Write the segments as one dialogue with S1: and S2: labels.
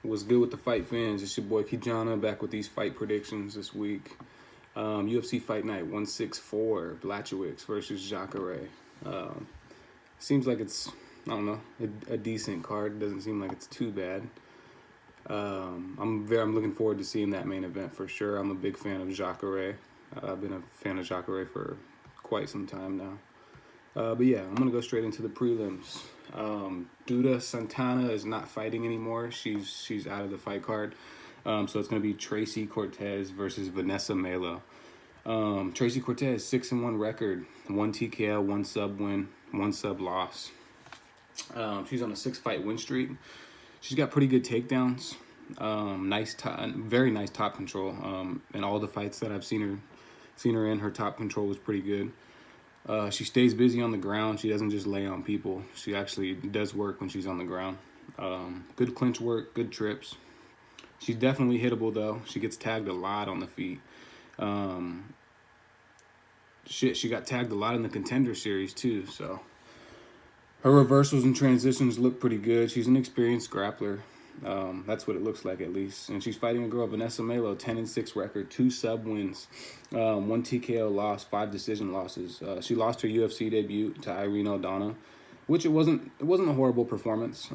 S1: What's good with the fight fans? It's your boy Kijana back with these fight predictions this week. UFC Fight Night 164, Blachowicz versus Jacare. Seems like it's, I don't know, a decent card. Doesn't seem like it's too bad. I'm looking forward to seeing that main event for sure. I'm a big fan of Jacare. I've been a fan of Jacare for quite some time now. But yeah, I'm going to go straight into the prelims. Duda Santana is not fighting anymore. She's out of the fight card. So it's going to be Tracy Cortese versus Vanessa Melo. Tracy Cortese, 6-1 record, 1 TKO, 1 sub win, 1 sub loss. She's on a 6-fight win streak. She's got pretty good takedowns. Very nice top control. In all the fights that I've seen her in, her top control was pretty good. She stays busy on the ground. She doesn't just lay on people. She actually does work when she's on the ground. Good clinch work, good trips. She's definitely hittable, though. She gets tagged a lot on the feet. She got tagged a lot in the Contender Series, too. So her reversals and transitions look pretty good. She's an experienced grappler. That's what it looks like, at least. And she's fighting a girl, Vanessa Melo, 10-6 record, 2 sub wins, 1 TKO loss, 5 decision losses. She lost her UFC debut to Irene Aldana, which it wasn't a horrible performance.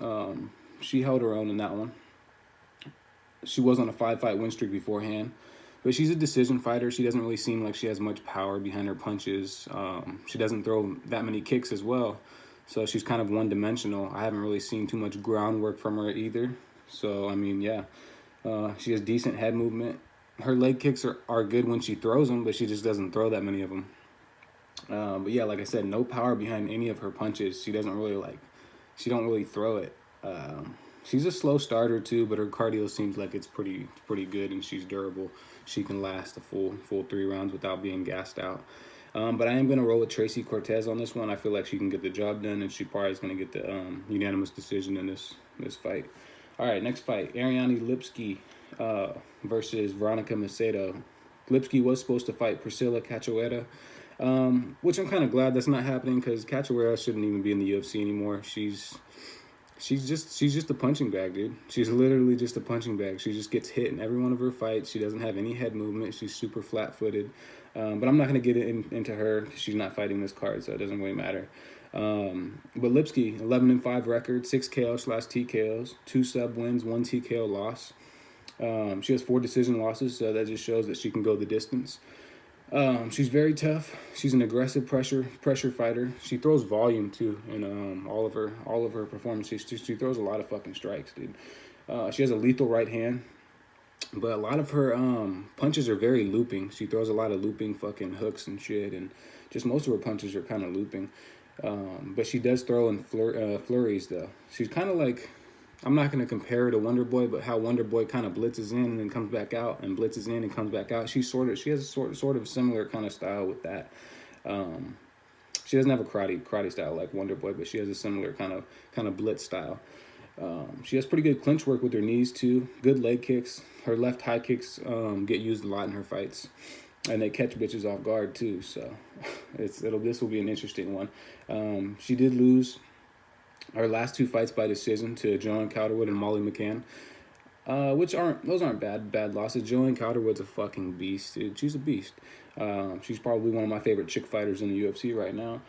S1: She held her own in that one. She was on a 5-fight win streak beforehand, but she's a decision fighter. She doesn't really seem like she has much power behind her punches. She doesn't throw that many kicks as well. So she's kind of one-dimensional. I haven't really seen too much groundwork from her either. So, I mean, yeah. She has decent head movement. Her leg kicks are good when she throws them, but she just doesn't throw that many of them. But yeah, like I said, no power behind any of her punches. She don't really throw it. She's a slow starter too, but her cardio seems like it's pretty good, and she's durable. She can last a full 3 rounds without being gassed out. But I am going to roll with Tracy Cortese on this one. I feel like she can get the job done, and she probably is going to get the unanimous decision in this fight. All right, next fight, Ariana Lipsky versus Veronika Macedo. Lipsky was supposed to fight Priscilla Cachoeira, which I'm kind of glad that's not happening, because Cachoeira shouldn't even be in the UFC anymore. She's just a punching bag, dude. She's literally just a punching bag. She just gets hit in every one of her fights. She doesn't have any head movement. She's super flat-footed. But I'm not going to get into her because she's not fighting this card, so it doesn't really matter. But Lipsky, 11-5 record, 6 KOs/TKOs, 2 sub wins, 1 TKO loss. She has 4 decision losses, so that just shows that she can go the distance. She's very tough. She's an aggressive pressure fighter. She throws volume too in all of her performances. She throws a lot of fucking strikes, dude. She has a lethal right hand, but a lot of her punches are very looping. She throws a lot of looping fucking hooks and shit, and just most of her punches are kind of looping. But she does throw in flurries though. She's kind of like, I'm not going to compare her to Wonder Boy, but how Wonder Boy kind of blitzes in and then comes back out, and blitzes in and comes back out. She has a sort of similar kind of style with that. She doesn't have a karate style like Wonder Boy, but she has a similar kind of blitz style. She has pretty good clinch work with her knees too. Good leg kicks. Her left high kicks get used a lot in her fights, and they catch bitches off guard too. So this will be an interesting one. She did lose her last 2 fights by decision to Joanne Calderwood and Molly McCann, which aren't bad losses. Joanne Calderwood's a fucking beast, dude. She's a beast. She's probably one of my favorite chick fighters in the UFC right now.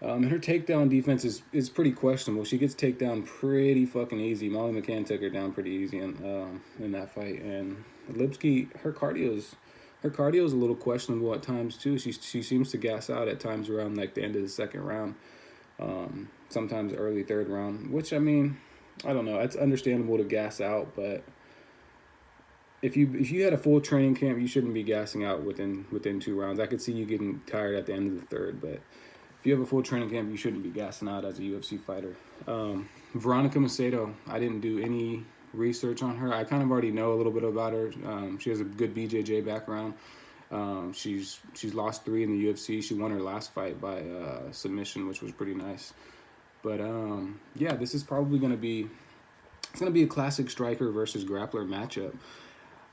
S1: And her takedown defense is pretty questionable. She gets takedown pretty fucking easy. Molly McCann took her down pretty easy in that fight. And Lipsky, her cardio's a little questionable at times too. She seems to gas out at times around like the end of the 2nd round. Sometimes early 3rd round, which, I mean, I don't know. It's understandable to gas out, but if you had a full training camp, you shouldn't be gassing out within 2 rounds. I could see you getting tired at the end of the 3rd, but if you have a full training camp, you shouldn't be gassing out as a UFC fighter. Veronika Macedo, I didn't do any research on her. I kind of already know a little bit about her. She has a good BJJ background. She's lost 3 in the UFC. She won her last fight by submission, which was pretty nice. But yeah, this is probably gonna be a classic striker versus grappler matchup.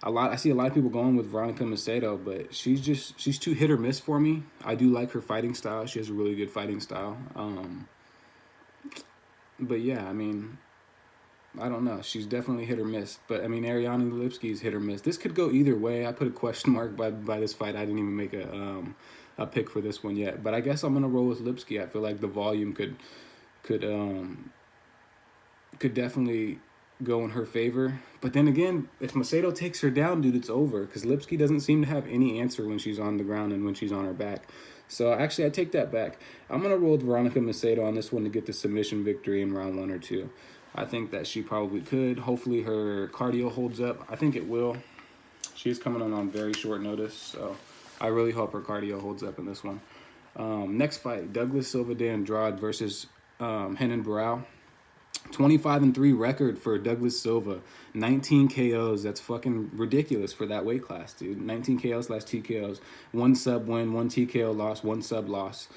S1: I see a lot of people going with Veronika Macedo, but she's too hit or miss for me. I do like her fighting style. She has a really good fighting style. But yeah, I mean, I don't know. She's definitely hit or miss. But, I mean, Ariana Lipsky is hit or miss. This could go either way. I put a question mark by this fight. I didn't even make a pick for this one yet. But I guess I'm going to roll with Lipsky. I feel like the volume could definitely go in her favor. But then again, if Macedo takes her down, dude, it's over. Because Lipsky doesn't seem to have any answer when she's on the ground and when she's on her back. So, actually, I take that back. I'm going to roll with Veronika Macedo on this one to get the submission victory in round 1 or 2. I think that she probably could. Hopefully her cardio holds up. I think it will. She is coming on very short notice, so I really hope her cardio holds up in this one. Next fight, Douglas Silva de Andrade versus Renan Barão. 25-3 record for Douglas Silva. 19 KOs. That's fucking ridiculous for that weight class, dude. 19 KOs / TKOs. 1 sub win, 1 TKO loss, 1 sub loss.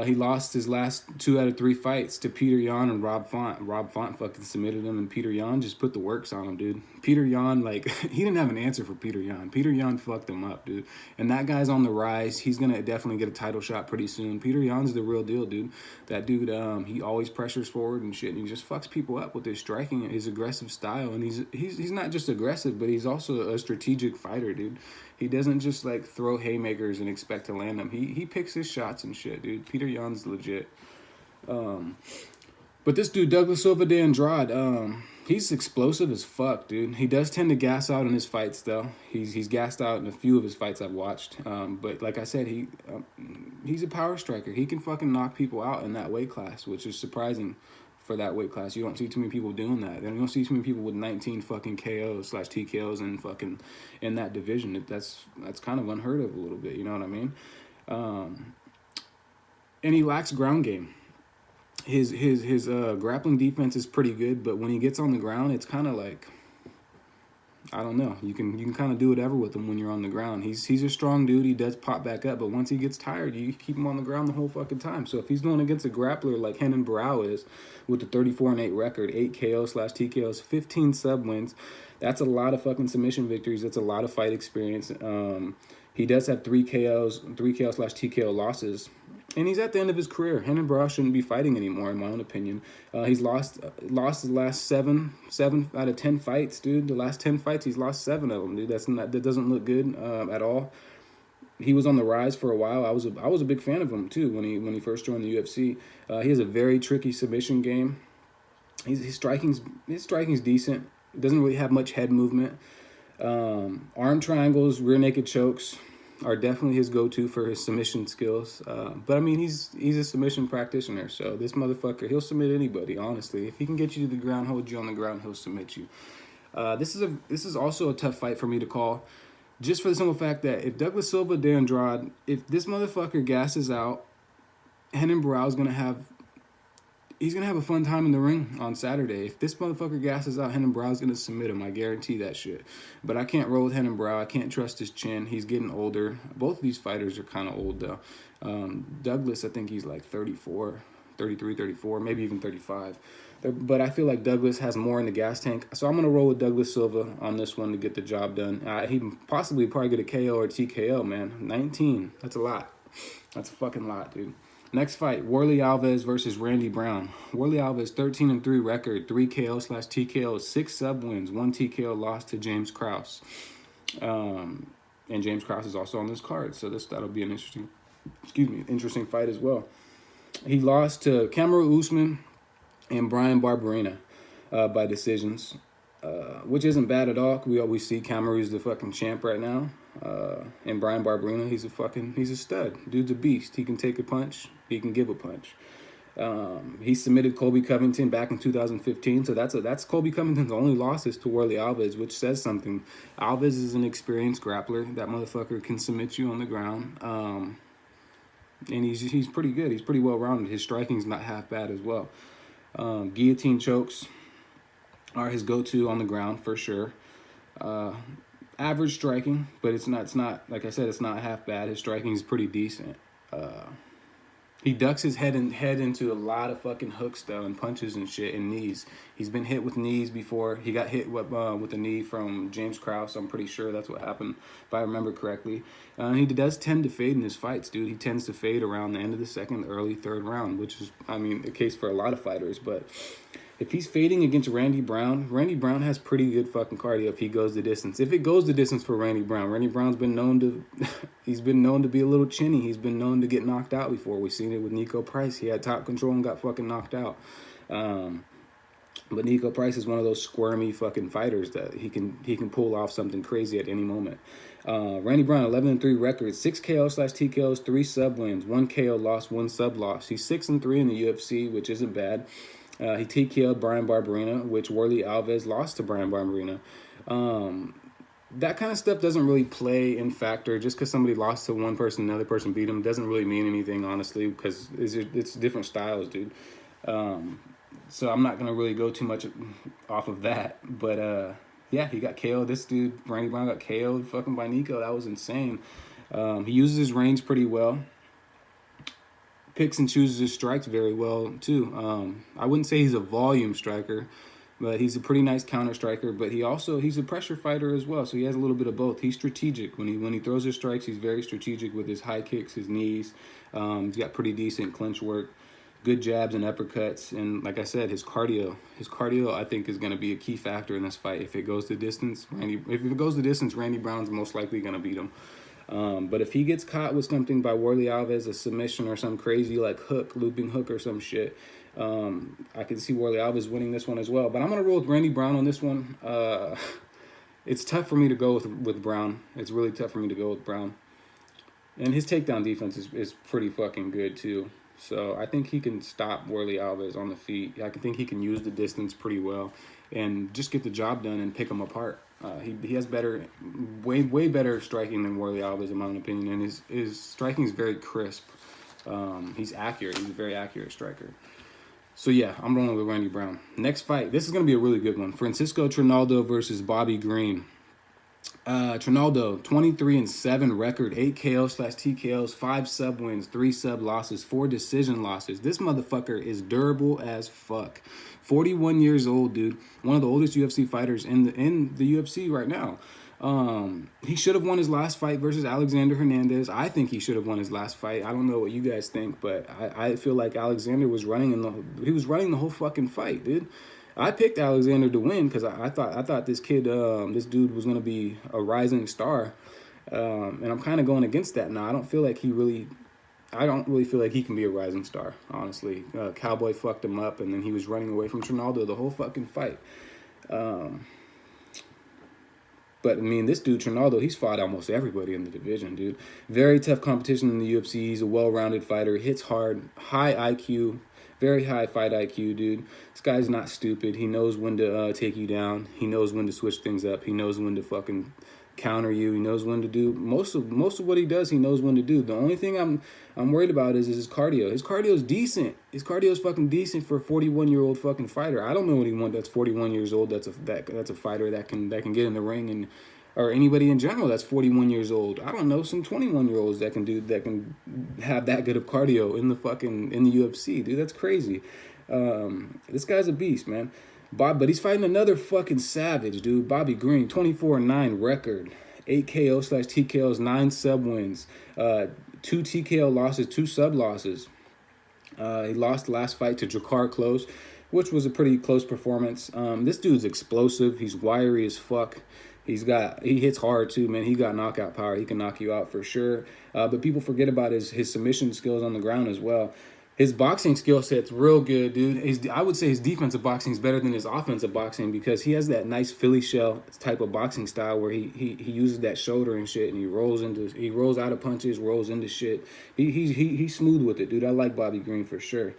S1: He lost his last 2 out of 3 fights to Peter Yan and Rob Font. Rob Font fucking submitted him, and Peter Yan just put the works on him, dude. Peter Yan, like, he didn't have an answer for Peter Yan. Peter Yan fucked him up, dude. And that guy's on the rise. He's going to definitely get a title shot pretty soon. Peter Yan's the real deal, dude. That dude, he always pressures forward and shit, and he just fucks people up with his striking and his aggressive style. And he's not just aggressive, but he's also a strategic fighter, dude. He doesn't just, like, throw haymakers and expect to land them. He picks his shots and shit, dude. Peter Yan's legit. But this dude, Douglas Silva de Andrade, he's explosive as fuck, dude. He does tend to gas out in his fights, though. He's gassed out in a few of his fights I've watched. But like I said, he's a power striker. He can fucking knock people out in that weight class, which is surprising for that weight class. You don't see too many people doing that. You don't see too many people with 19 fucking KOs / TKOs and fucking in that division. That's kind of unheard of a little bit. You know what I mean? And he lacks ground game. His grappling defense is pretty good, but when he gets on the ground, it's kind of like, I don't know. You can kind of do whatever with him when you're on the ground. He's a strong dude. He does pop back up, but once he gets tired, you keep him on the ground the whole fucking time. So if he's going against a grappler like Renan Barão is, with the 34-8 record, 8 KOs / TKOs, 15 sub wins, that's a lot of fucking submission victories. That's a lot of fight experience. He does have 3 KOs / TKO losses. And he's at the end of his career. Renan Barão shouldn't be fighting anymore, in my own opinion. He's lost the last 7 out of 10 fights, dude. The last 10 fights, he's lost 7 of them, dude. That doesn't look good at all. He was on the rise for a while. I was a big fan of him too when he first joined the UFC. He has a very tricky submission game. His striking's decent. Doesn't really have much head movement. Arm triangles, rear naked chokes are definitely his go-to for his submission skills. But I mean, he's a submission practitioner, so this motherfucker, he'll submit anybody, honestly. If he can get you to the ground, hold you on the ground, he'll submit you. This is also a tough fight for me to call, just for the simple fact that if Douglas Silva de Andrade, if this motherfucker gasses out, Renan Barão's he's gonna have a fun time in the ring on Saturday. If this motherfucker gasses out, Renan Barão's gonna submit him. I guarantee that shit. But I can't roll with Renan Barão. I can't trust his chin. He's getting older. Both of these fighters are kind of old, though. Douglas, I think he's like 33, 34, maybe even 35. But I feel like Douglas has more in the gas tank. So I'm going to roll with Douglas Silva on this one to get the job done. He probably get a KO or TKO, man. 19. That's a lot. That's a fucking lot, dude. Next fight, Worley Alvez versus Randy Brown. Worley Alvez, 13-3 record, 3 KOs / TKOs, 6 sub wins, 1 TKO loss to James Krause. And James Krause is also on this card, so that'll be an interesting fight as well. He lost to Kamaru Usman and Brian Barberena by decisions, which isn't bad at all. We always see Kamaru's the fucking champ right now. And Brian Barberena, he's a stud. Dude's a beast. He can take a punch. He can give a punch. He submitted Colby Covington back in 2015, so that's Colby Covington's only losses to Worley Alvez, which says something. Alvez is an experienced grappler. That motherfucker can submit you on the ground. And he's pretty good. He's pretty well rounded. His striking's not half bad as well. Guillotine chokes are his go-to on the ground for sure. Average striking, but it's not like I said, it's not half bad. His striking is pretty decent. He ducks his head into a lot of fucking hooks though, and punches and shit, and knees. He's been hit with knees before. He got hit with a knee from James Krause. I'm pretty sure that's what happened, if I remember correctly. He does tend to fade in his fights, dude. He tends to fade around the end of the second, early third round, which is, I mean, the case for a lot of fighters. But if he's fading against Randy Brown has pretty good fucking cardio if he goes the distance. If it goes the distance for Randy Brown's been known to, he's been known to be a little chinny. He's been known to get knocked out before. We've seen it with Nico Price. He had top control and got fucking knocked out. But Nico Price is one of those squirmy fucking fighters that he can pull off something crazy at any moment. Randy Brown, 11-3 record, 6 KO/TKOs, 3 sub wins, 1 KO loss, 1 sub loss. He's 6-3 in the UFC, which isn't bad. He TKO'd Brian Barberena, which Worley Alvez lost to Brian Barberena. That kind of stuff doesn't really play in factor. Just because somebody lost to one person, another person beat him, doesn't really mean anything, honestly, because it's different styles, dude. So I'm not going to really go too much off of that. But, yeah, he got KO'd. This dude, Randy Brown, got KO'd fucking by Nico. That was insane. He uses his range pretty well. Picks and chooses his strikes very well, too. I wouldn't say he's a volume striker, but he's a pretty nice counter striker. But he's a pressure fighter as well, so he has a little bit of both. He's strategic. When he throws his strikes, he's very strategic with his high kicks, his knees. He's got pretty decent clinch work, good jabs and uppercuts. And like I said, his cardio I think is going to be a key factor in this fight. If it goes the distance, Randy Brown's most likely going to beat him. But if he gets caught with something by Worley Alvez, a submission or some crazy like looping hook or some shit, I can see Worley Alvez winning this one as well. But I'm going to roll with Randy Brown on this one. It's tough for me to go with Brown. It's really tough for me to go with Brown. And his takedown defense is pretty fucking good too. So I think he can stop Worley Alvez on the feet. I think he can use the distance pretty well and just get the job done and pick him apart. He has way better striking than Worley Alvez, in my own opinion, and his striking is very crisp. He's accurate. He's a very accurate striker. So yeah, I'm rolling with Randy Brown. Next fight. This is going to be a really good one. Francisco Trinaldo versus Bobby Green. Trinaldo, 23-7 record, 8 KO/TKOs, 5 sub wins, 3 sub losses, 4 decision losses. This motherfucker is durable as fuck. 41 years old, dude. One of the oldest UFC fighters in the UFC right now. He should have won his last fight versus Alexander Hernandez. I think he should have won his last fight. I don't know what you guys think, but I feel like Alexander was running the whole fucking fight, dude. I picked Alexander to win because I thought this dude was gonna be a rising star, and I'm kind of going against that now. I don't really feel like he can be a rising star, honestly. Cowboy fucked him up, and then he was running away from Trinaldo the whole fucking fight. But, I mean, this dude, Trinaldo, he's fought almost everybody in the division, dude. Very tough competition in the UFC. He's a well-rounded fighter. Hits hard. High IQ. Very high fight IQ, dude. This guy's not stupid. He knows when to take you down. He knows when to switch things up. He knows when to fucking counter you. He knows when to do most of what he does. He knows when to do. The only thing I'm worried about is his cardio. His cardio is decent. His cardio is fucking decent for a 41-year-old fucking fighter. I don't know anyone that's 41 years old that's a fighter that can get in the ring, or anybody in general that's 41 years old. I don't know some 21-year-olds that can have that good of cardio in the UFC, dude. That's crazy. This guy's a beast, man. But he's fighting another fucking savage, dude. Bobby Green, 24-9 record, 8 KO/TKOs, 9 sub wins, 2 TKO losses, 2 sub losses. He lost the last fight to Jacare, which was a pretty close performance. This dude's explosive. He's wiry as fuck. He hits hard too, man. He got knockout power. He can knock you out for sure. But people forget about his submission skills on the ground as well. His boxing skill set's real good, dude. I would say his defensive boxing is better than his offensive boxing because he has that nice Philly shell type of boxing style where he uses that shoulder and shit, and he rolls out of punches, rolls into shit. He's smooth with it, dude. I like Bobby Green for sure.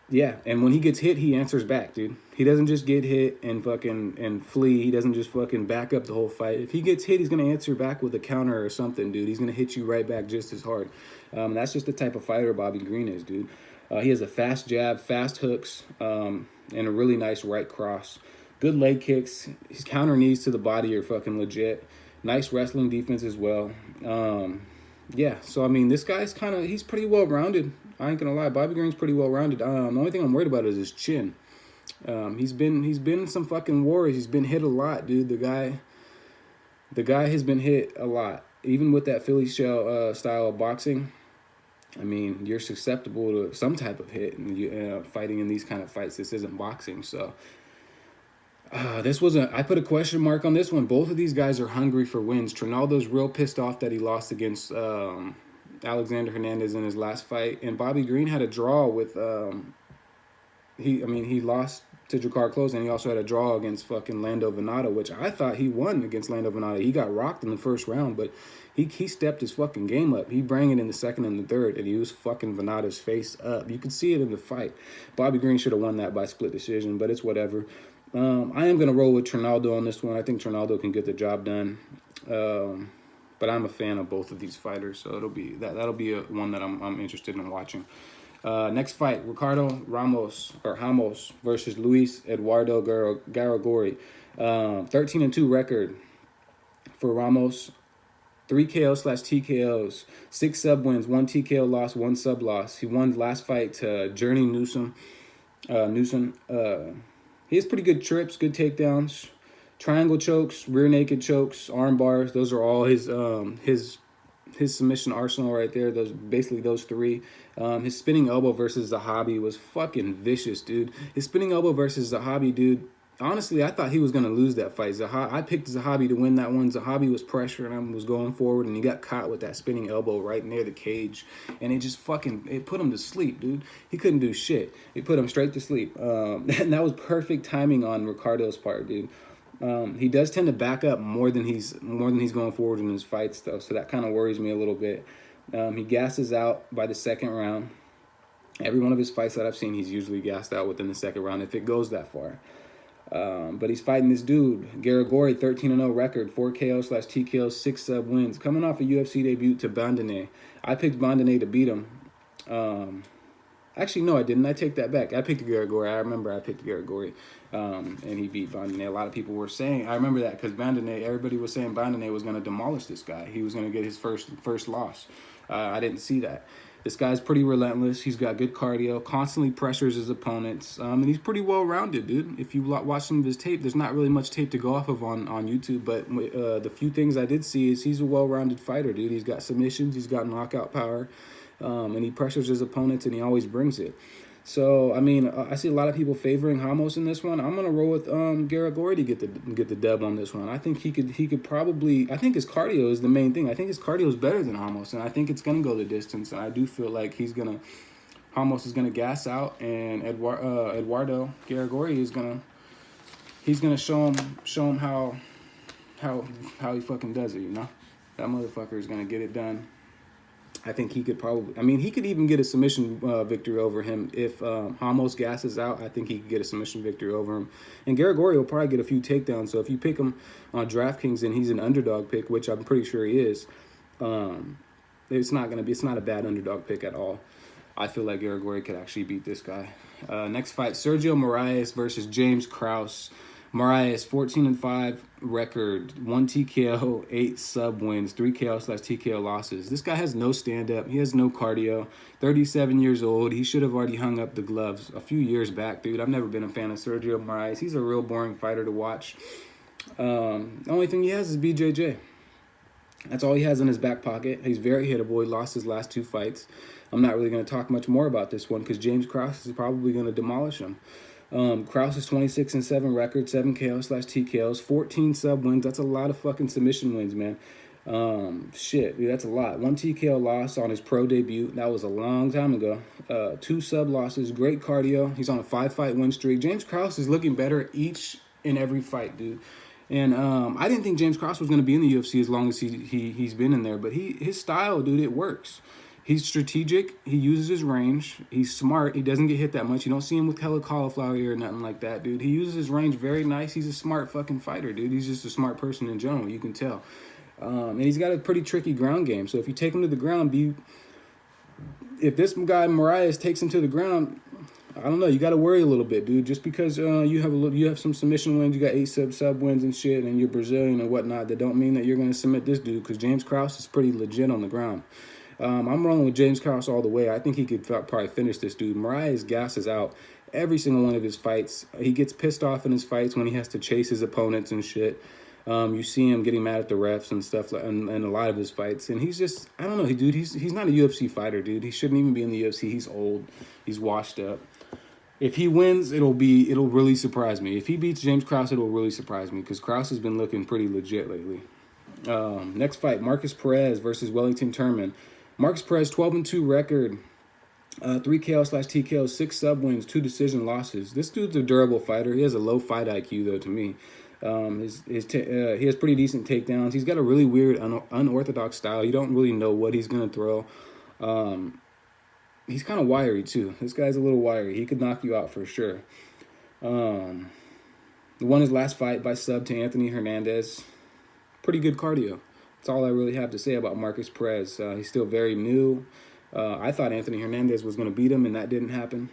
S1: Yeah, and when he gets hit, he answers back, dude. He doesn't just get hit and flee. He doesn't just fucking back up the whole fight. If he gets hit, he's going to answer back with a counter or something, dude. He's going to hit you right back just as hard. That's just the type of fighter Bobby Green is, dude. He has a fast jab, fast hooks, and a really nice right cross. Good leg kicks. His counter knees to the body are fucking legit. Nice wrestling defense as well. Yeah, so, I mean, this guy's he's pretty well-rounded. I ain't gonna lie, Bobby Green's pretty well-rounded. The only thing I'm worried about is his chin. He's been in some fucking wars. He's been hit a lot, dude. The guy has been hit a lot. Even with that Philly shell style of boxing, I mean, you're susceptible to some type of hit, and you fighting in these kind of fights. This isn't boxing, so this wasn't. I put a question mark on this one. Both of these guys are hungry for wins. Trinaldo's real pissed off that he lost against Alexander Hernandez in his last fight, and Bobby Green had a draw with he lost to Jacare close, and he also had a draw against fucking Lando Venata, which I thought he won against Lando Venata. He got rocked in the first round, but he stepped his fucking game up. He brought it in the second and the third, and he was fucking Venata's face up. You could see it in the fight. Bobby Green should have won that by split decision, but it's whatever. I am going to roll with Trinaldo on this one. I think Trinaldo can get the job done. But I'm a fan of both of these fighters, so that'll be one that I'm interested in watching. Next fight, Ricardo Ramos versus Luis Eduardo Gargery. 13-2 record for Ramos. 3 KO/TKOs, 6 sub wins, 1 TKO loss, 1 sub loss. He won the last fight to Journey Newsom. He has pretty good trips, good takedowns, triangle chokes, rear naked chokes, arm bars. Those are all his submission arsenal right there. Those three. His spinning elbow versus Zahabi was fucking vicious, dude. His spinning elbow versus Zahabi, dude. Honestly, I thought he was going to lose that fight. I picked Zahabi to win that one. Zahabi was pressuring him, was going forward, and he got caught with that spinning elbow right near the cage. And it just it put him to sleep, dude. He couldn't do shit. It put him straight to sleep. And that was perfect timing on Ricardo's part, dude. He does tend to back up more than he's going forward in his fights, though. So that kind of worries me a little bit. He gasses out by the second round. Every one of his fights that I've seen, he's usually gassed out within the second round if it goes that far. But he's fighting this dude, Gargery, 13-0 record, 4 KO/TKO, 6 sub wins. Coming off a UFC debut to Bandone. I picked Bandone to beat him. Actually, no, I didn't. I take that back. I picked Gargery. I remember I picked Gargery, and he beat Bandone. A lot of people were saying, I remember that because Bandone, everybody was saying Bandone was going to demolish this guy. He was going to get his first loss. I didn't see that. This guy's pretty relentless. He's got good cardio, constantly pressures his opponents, and he's pretty well-rounded, dude. If you watch some of his tape, there's not really much tape to go off of on YouTube, but the few things I did see is he's a well-rounded fighter, dude. He's got submissions, he's got knockout power, and he pressures his opponents, and he always brings it. So, I mean, I see a lot of people favoring Ramos in this one. I'm gonna roll with Gargery to get the dub on this one. I think he could probably. I think his cardio is the main thing. I think his cardio is better than Ramos, and I think it's gonna go the distance. And I do feel like Ramos is gonna gas out, and Eduardo Gargery is gonna show him how he fucking does it. You know, that motherfucker is gonna get it done. I think he could he could even get a submission victory over him. If Ramos gasses out, I think he could get a submission victory over him. And Gargery will probably get a few takedowns. So if you pick him on DraftKings and he's an underdog pick, which I'm pretty sure he is, it's not a bad underdog pick at all. I feel like Gargery could actually beat this guy. Next fight, Sergio Mariah versus James Krause. Mariah 14-5 record, 1 TKO, 8 sub wins, 3 KO/TKO losses. This guy has no stand-up. He has no cardio. 37 years old. He should have already hung up the gloves a few years back, dude. I've never been a fan of Sergio Mariah. He's a real boring fighter to watch. The only thing he has is BJJ. That's all he has in his back pocket. He's very hittable. He lost his last 2 fights. I'm not really going to talk much more about this one because James Krause is probably going to demolish him. Krause is 26-7 record, 7 KO/TKOs, 14 sub wins. That's a lot of fucking submission wins, man. Shit, dude, that's a lot. 1 TKO loss on his pro debut. That was a long time ago. 2 sub losses, great cardio. He's on a 5-fight win streak. James Krause is looking better each and every fight, dude. And I didn't think James Krause was going to be in the UFC as long as he's been in there. But his style, dude, it works. He's strategic. He uses his range. He's smart. He doesn't get hit that much. You don't see him with hella cauliflower ear or nothing like that, dude. He uses his range very nice. He's a smart fucking fighter, dude. He's just a smart person in general. You can tell. And he's got a pretty tricky ground game. So if you take him to the ground, if this guy Mariah takes him to the ground, I don't know. You got to worry a little bit, dude. Just because you have some submission wins, you got 8 sub wins and shit, and you're Brazilian and whatnot, that don't mean that you're going to submit this dude. Because James Krause is pretty legit on the ground. I'm rolling with James Krause all the way. I think he could probably finish this dude. Mariah gasses out every single one of his fights. He gets pissed off in his fights when he has to chase his opponents and shit. You see him getting mad at the refs and stuff, and a lot of his fights. And he's just, I don't know, dude. He's not a UFC fighter, dude. He shouldn't even be in the UFC. He's old. He's washed up. If he wins, it'll really surprise me. If he beats James Krause, it'll really surprise me because Krause has been looking pretty legit lately. Next fight, Marcus Perez versus Wellington Turman. Marcus Perez, 12-2 record, 3 KO/TKO, 6 sub wins, 2 decision losses. This dude's a durable fighter. He has a low fight IQ though to me. He has pretty decent takedowns. He's got a really weird, unorthodox style. You don't really know what he's gonna throw. He's kind of wiry too. This guy's a little wiry. He could knock you out for sure. Won his last fight by sub to Anthony Hernandez. Pretty good cardio. That's all I really have to say about Marcus Perez. He's still very new. I thought Anthony Hernandez was going to beat him, and that didn't happen.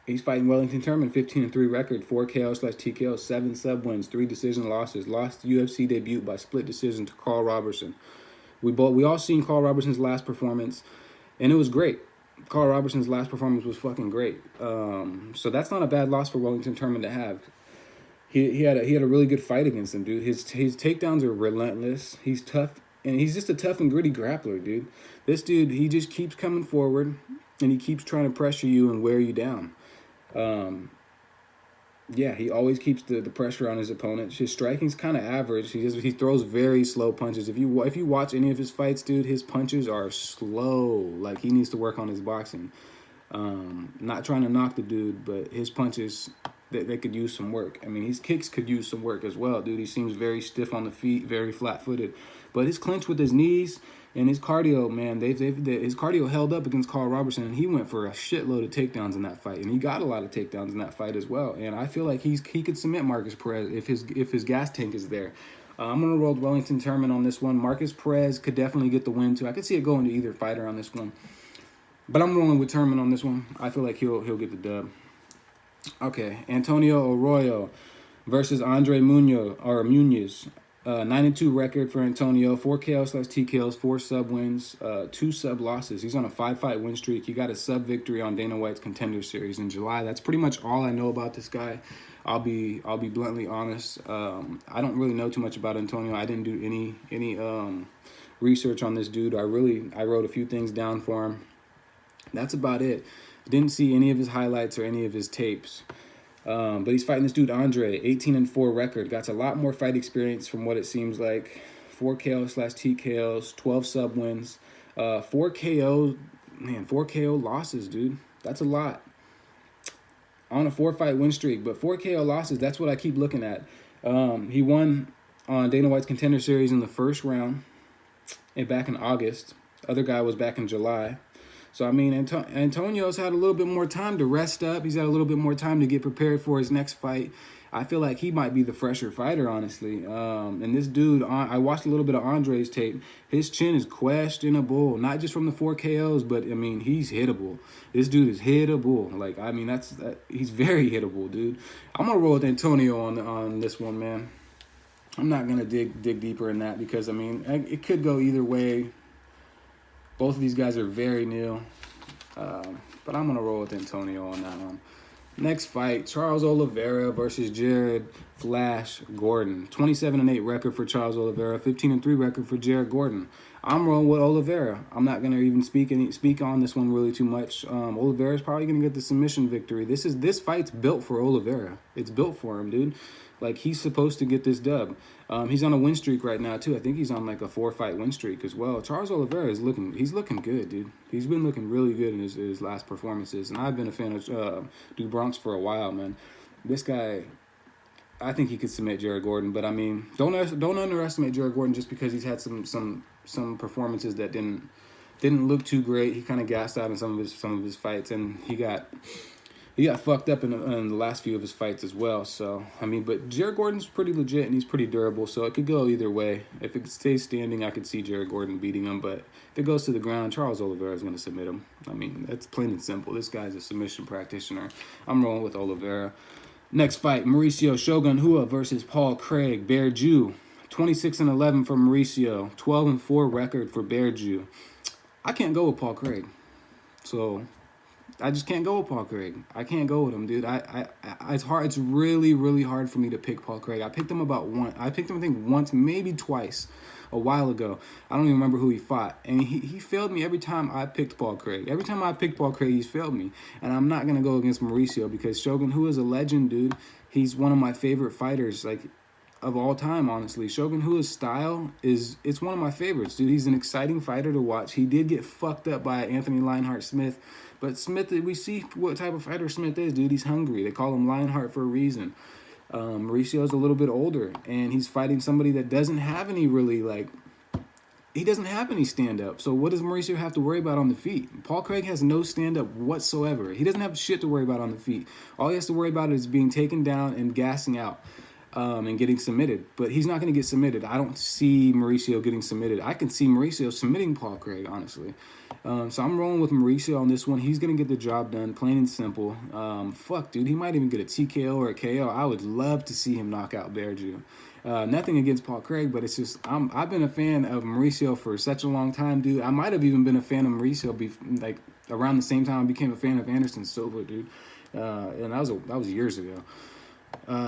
S1: He's fighting Wellington Turman, 15-3 record, 4 KO/TKO, 7 sub wins, 3 decision losses. Lost UFC debut by split decision to Carl Robertson. We all seen Carl Robertson's last performance, and it was great. Carl Robertson's last performance was fucking great. So that's not a bad loss for Wellington Turman to have. He had a really good fight against him, dude. His takedowns are relentless. He's tough, and he's just a tough and gritty grappler, dude. This dude, he just keeps coming forward, and he keeps trying to pressure you and wear you down. Yeah, he always keeps the pressure on his opponent. His striking's kind of average. He throws very slow punches. If you watch any of his fights, dude, his punches are slow. Like, he needs to work on his boxing. Not trying to knock the dude, but his punches, they could use some work. I mean, his kicks could use some work as well, dude. He seems very stiff on the feet, very flat-footed. But his clinch with his knees and his cardio, man, his cardio held up against Carl Robertson, and he went for a shitload of takedowns in that fight, and he got a lot of takedowns in that fight as well. And I feel like he could submit Marcus Perez if his gas tank is there. I'm gonna roll with Wellington Turman on this one. Marcus Perez could definitely get the win too. I could see it going to either fighter on this one, but I'm rolling with Turman on this one. I feel like he'll get the dub. Okay, Antonio Arroyo versus Andre Muniz. 9-2 record for Antonio, 4 KO/TKOs, 4 sub wins, 2 sub losses. He's on a 5-fight win streak. He got a sub victory on Dana White's Contender Series in July. That's pretty much all I know about this guy. I'll be bluntly honest. I don't really know too much about Antonio. I didn't do any research on this dude. I wrote a few things down for him. That's about it. Didn't see any of his highlights or any of his tapes. But he's fighting this dude, Andre, 18-4 record. Got a lot more fight experience from what it seems like. 4 KO/TKOs, 12 sub wins. 4 KO losses, dude. That's a lot. On a 4-fight win streak, but 4 KO losses, that's what I keep looking at. He won on Dana White's Contender Series in the first round and back in August. Other guy was back in July. So, I mean, Antonio's had a little bit more time to rest up. He's had a little bit more time to get prepared for his next fight. I feel like he might be the fresher fighter, honestly. And this dude, I watched a little bit of Andre's tape. His chin is questionable, not just from the 4 KOs, but, I mean, he's hittable. This dude is hittable. Like, I mean, he's very hittable, dude. I'm going to roll with Antonio on this one, man. I'm not going to dig deeper in that because, I mean, it could go either way. Both of these guys are very new, but I'm going to roll with Antonio on that one. Next fight, Charles Oliveira versus Jared Flash Gordon. 27-8 record for Charles Oliveira, 15-3 record for Jared Gordon. I'm rolling with Oliveira. I'm not going to even speak on this one really too much. Oliveira's probably going to get the submission victory. This fight's built for Oliveira. It's built for him, dude. Like, he's supposed to get this dub. He's on a win streak right now, too. I think he's on, like, a 4-fight win streak as well. Charles Oliveira is looking good, dude. He's been looking really good in his last performances. And I've been a fan of Dude Bronx for a while, man. This guy, I think he could submit Jared Gordon. But, I mean, don't underestimate Jared Gordon just because he's had some performances that didn't look too great. He kind of gassed out in some of his fights, and he got fucked up in the last few of his fights as well. So, I mean, but Jared Gordon's pretty legit and he's pretty durable, so it could go either way. If it stays standing, I could see Jared Gordon beating him, but if it goes to the ground, Charles Oliveira is going to submit him. I mean, that's plain and simple. This guy's a submission practitioner. I'm rolling with Oliveira. Next fight, Mauricio Shogun Hua versus Paul Craig, Bear Jew. 26-11 for Mauricio, 12-4 record for Bear Jew. I can't go with Paul Craig, so I just can't go with Paul Craig. I can't go with him, dude. It's hard. It's really, really hard for me to pick Paul Craig. I picked him I picked him, I think, once, maybe twice, a while ago. I don't even remember who he fought. And he failed me every time I picked Paul Craig. Every time I picked Paul Craig, he's failed me. And I'm not going to go against Mauricio because Shogun, who is a legend, dude, he's one of my favorite fighters, like, of all time, honestly. Shogun Hua's style it's one of my favorites, dude. He's an exciting fighter to watch. He did get fucked up by Anthony Lionheart Smith, but Smith, we see what type of fighter Smith is, dude. He's hungry. They call him Lionheart for a reason. Mauricio's a little bit older, and he's fighting somebody that doesn't have any really, like, he doesn't have any stand-up. So what does Mauricio have to worry about on the feet? Paul Craig has no stand-up whatsoever. He doesn't have shit to worry about on the feet. All he has to worry about is being taken down and gassing out. And getting submitted. But he's not going to get submitted. I don't see Mauricio getting submitted. I can see Mauricio submitting Paul Craig, honestly. So I'm rolling with Mauricio on this one. He's going to get the job done, plain and simple. Fuck, dude. He might even get a TKO or a KO. I would love to see him knock out Berju. Nothing against Paul Craig, but it's just, I've been a fan of Mauricio for such a long time, dude. I might have even been a fan of Mauricio like around the same time I became a fan of Anderson Silva, dude. And that was years ago.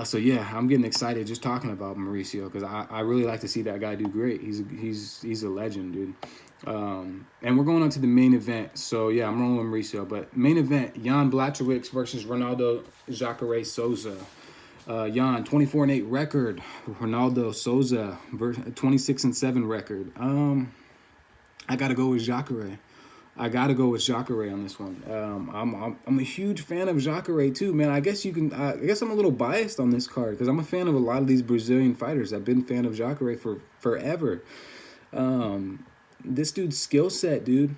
S1: So yeah, I'm getting excited just talking about Mauricio because I really like to see that guy do great. He's a legend, dude. And we're going on to the main event. So yeah, I'm rolling with Mauricio. But main event, Jan Blachowicz versus Ronaldo Jacare Souza. Jan 24-8 record. Ronaldo Souza 26-7 record. I gotta go with Jacare. I gotta go with Jacare on this one. I'm a huge fan of Jacare too, man. I guess I'm a little biased on this card because I'm a fan of a lot of these Brazilian fighters. I've been a fan of Jacare for forever. This dude's skill set, dude,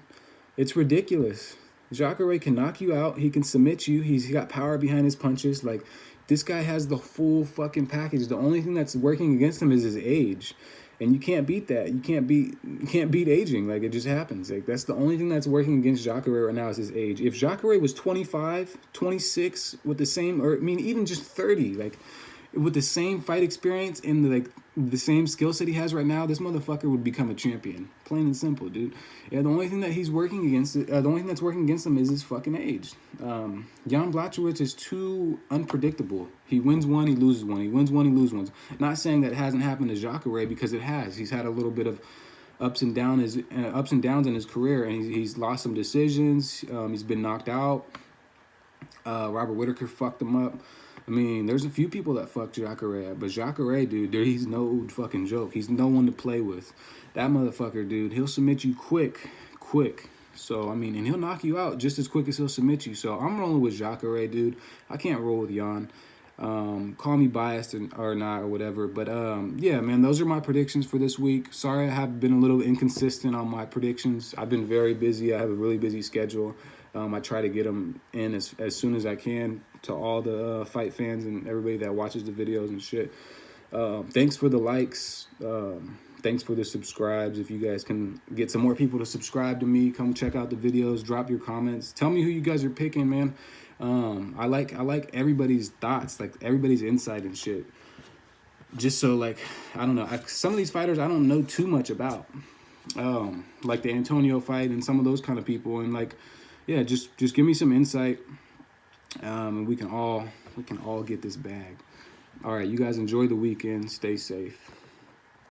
S1: it's ridiculous. Jacare can knock you out. He can submit you. He's got power behind his punches. Like, this guy has the full fucking package. The only thing that's working against him is his age. And you can't beat that. You can't beat aging. Like, it just happens. Like, that's the only thing that's working against Jacare right now is his age. If Jacare was 25, 26 with the same, or I mean, even just 30, like, with the same fight experience and the same skill set he has right now, this motherfucker would become a champion. Plain and simple, dude. Yeah, the only thing that he's working against, the only thing that's working against him is his fucking age. Jan Blachowicz is too unpredictable. He wins one, he loses one. He wins one, he loses one. Not saying that it hasn't happened to Jacare, because it has. He's had a little bit of ups and downs in his career, and he's lost some decisions. He's been knocked out. Robert Whittaker fucked him up. I mean, there's a few people that fucked Jacare, but Jacare, dude, he's no fucking joke. He's no one to play with. That motherfucker, dude, he'll submit you quick. So, I mean, and he'll knock you out just as quick as he'll submit you. So, I'm rolling with Jacare, dude. I can't roll with Jan. Call me biased or not or whatever. But, yeah, man, those are my predictions for this week. Sorry I have been a little inconsistent on my predictions. I've been very busy. I have a really busy schedule. I try to get them in as soon as I can to all the fight fans and everybody that watches the videos and shit. Thanks for the likes. Thanks for the subscribes. If you guys can get some more people to subscribe to me, come check out the videos, drop your comments. Tell me who you guys are picking, man. I like everybody's thoughts, like everybody's insight and shit. Just so, like, I don't know. Some of these fighters I don't know too much about. Like the Antonio fight and some of those kind of people. And, like, yeah, just give me some insight. And we can all get this bag. All right, you guys enjoy the weekend. Stay safe.